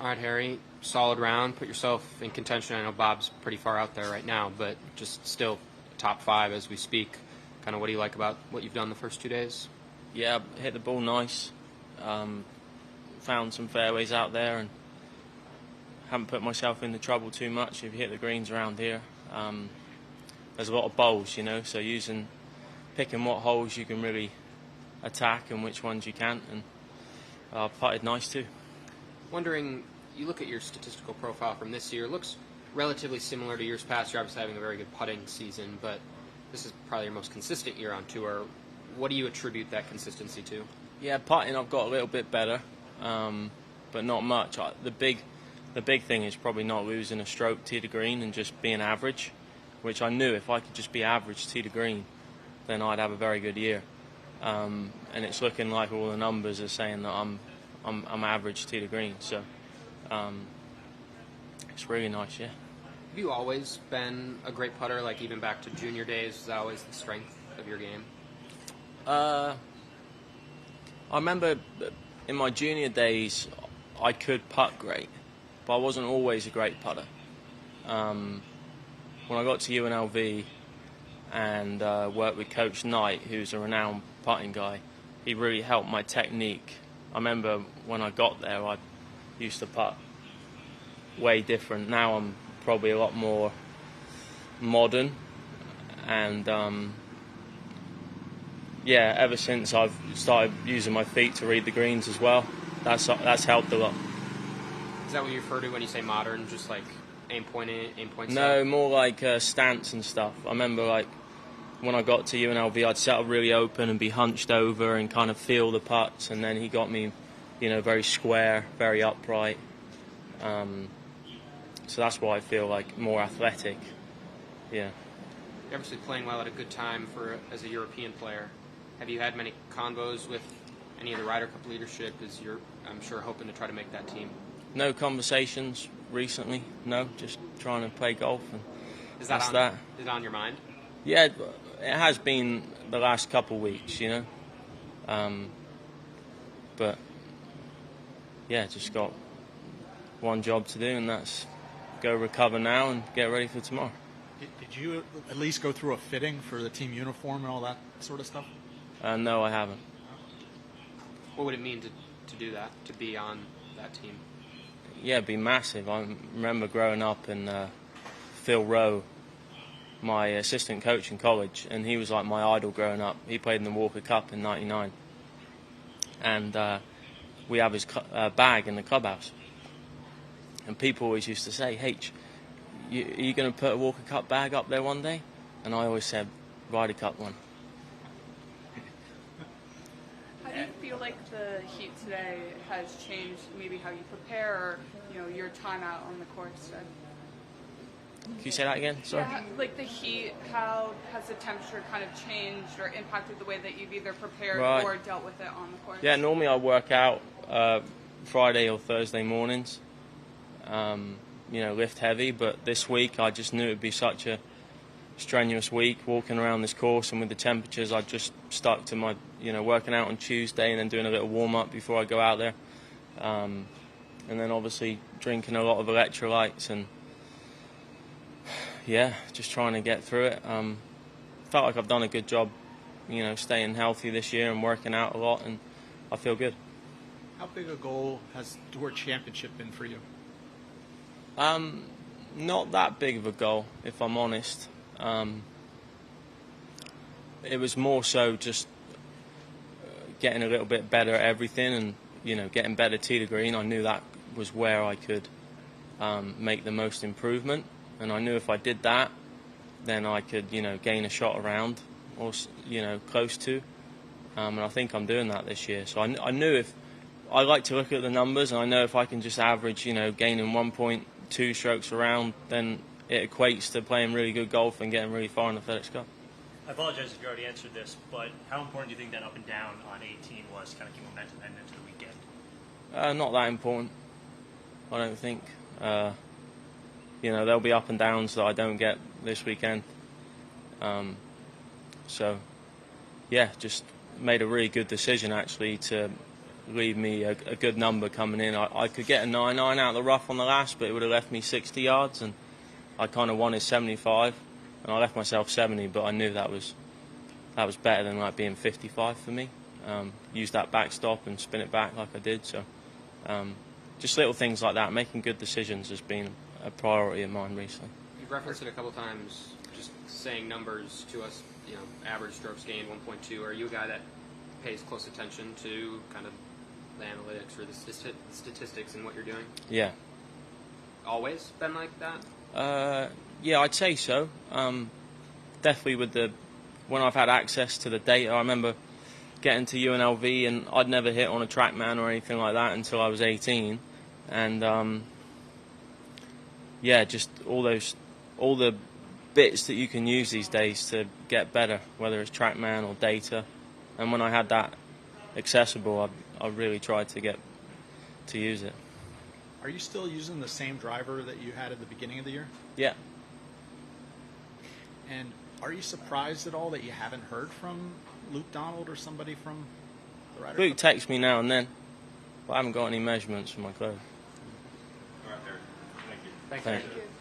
All right, Harry, solid round. Put yourself in contention. I know Bob's pretty far out there right now, but just still top 5 as we speak. Kind of what do you like about what you've done the first 2 days? Yeah, hit the ball nice. Found some fairways out there and haven't put myself into trouble too much. If you hit the greens around here, there's a lot of bowls, so picking what holes you can really attack and which ones you can't, and putted nice too. Wondering, you look at your statistical profile from this year, it looks relatively similar to years past. You're obviously having a very good putting season, but this is probably your most consistent year on tour. What do you attribute that consistency to? Yeah, putting I've got a little bit better, but not much. The big thing is probably not losing a stroke tee to green and just being average, which I knew if I could just be average tee to green, then I'd have a very good year. And it's looking like all the numbers are saying that I'm average tee to green, so it's really nice, yeah. Have you always been a great putter, like even back to junior days? Was that always the strength of your game? I remember in my junior days I could putt great, but I wasn't always a great putter. When I got to UNLV and worked with Coach Knight, who's a renowned putting guy, he really helped my technique. I remember when I got there, I used to putt way different. Now I'm probably a lot more modern, and ever since I've started using my feet to read the greens as well, that's helped a lot. Is that what you refer to when you say modern, just like aim point No, stuff? more like stance and stuff. I remember like when I got to UNLV, I'd set up really open and be hunched over and kind of feel the putts, and then he got me, very square, very upright. So that's why I feel like more athletic. Yeah. You're obviously playing well at a good time as a European player. Have you had many convos with any of the Ryder Cup leadership? You're, I'm sure, hoping to try to make that team? No conversations recently. No, just trying to play golf. And is that is it on your mind? Yeah, it has been the last couple of weeks, But yeah, just got one job to do, and that's go recover now and get ready for tomorrow. Did you at least go through a fitting for the team uniform and all that sort of stuff? No, I haven't. What would it mean to do that, to be on that team? Yeah, it'd be massive. I remember growing up and Phil Rowe, my assistant coach in college, and he was like my idol growing up. He played in the Walker Cup in '99. And we have his bag in the clubhouse. And people always used to say, H, are you going to put a Walker Cup bag up there one day? And I always said, Ryder Cup one. How do you feel like the heat today has changed maybe how you prepare or, your time out on the course? Can you say that again? Sorry. Yeah, like the heat, how has the temperature kind of changed or impacted the way that you've either prepared or dealt with it on the course? Yeah, normally I work out Friday or Thursday mornings, lift heavy, but this week I just knew it would be such a strenuous week walking around this course, and with the temperatures I just stuck to my, working out on Tuesday and then doing a little warm-up before I go out there. And then obviously drinking a lot of electrolytes and just trying to get through it. Felt like I've done a good job, staying healthy this year and working out a lot, and I feel good. How big a goal has Tour Championship been for you? Not that big of a goal, if I'm honest. It was more so just getting a little bit better at everything and, getting better tee to green. I knew that was where I could make the most improvement. And I knew if I did that, then I could, gain a shot around or, close to. And I think I'm doing that this year. So I knew if I like to look at the numbers, and I know if I can just average, gaining 1.2 strokes around, then it equates to playing really good golf and getting really far in the FedEx Cup. I apologize if you already answered this, but how important do you think that up and down on 18 was, kind of keep momentum heading into the weekend? Not that important, I don't think. There'll be up and downs that I don't get this weekend. Just made a really good decision actually to leave me a good number coming in. I could get a 9-iron out of the rough on the last, but it would have left me 60 yards, and I kind of wanted 75, and I left myself 70, but I knew that was better than like being 55 for me. Use that backstop and spin it back like I did. So just little things like that, making good decisions has been a priority of mine recently. You've referenced it a couple times, just saying numbers to us, average strokes gained 1.2. Are you a guy that pays close attention to kind of the analytics or the statistics in what you're doing? Yeah. Always been like that? Yeah, I'd say so. Definitely when I've had access to the data. I remember getting to UNLV and I'd never hit on a TrackMan or anything like that until I was 18. And just all the bits that you can use these days to get better, whether it's TrackMan or data. And when I had that accessible, I really tried to use it. Are you still using the same driver that you had at the beginning of the year? Yeah. And are you surprised at all that you haven't heard from Luke Donald or somebody from the Ryder Cup? Luke texts me now and then, but I haven't got any measurements for my club. All right, Eric. Thank you. Thanks. Thanks.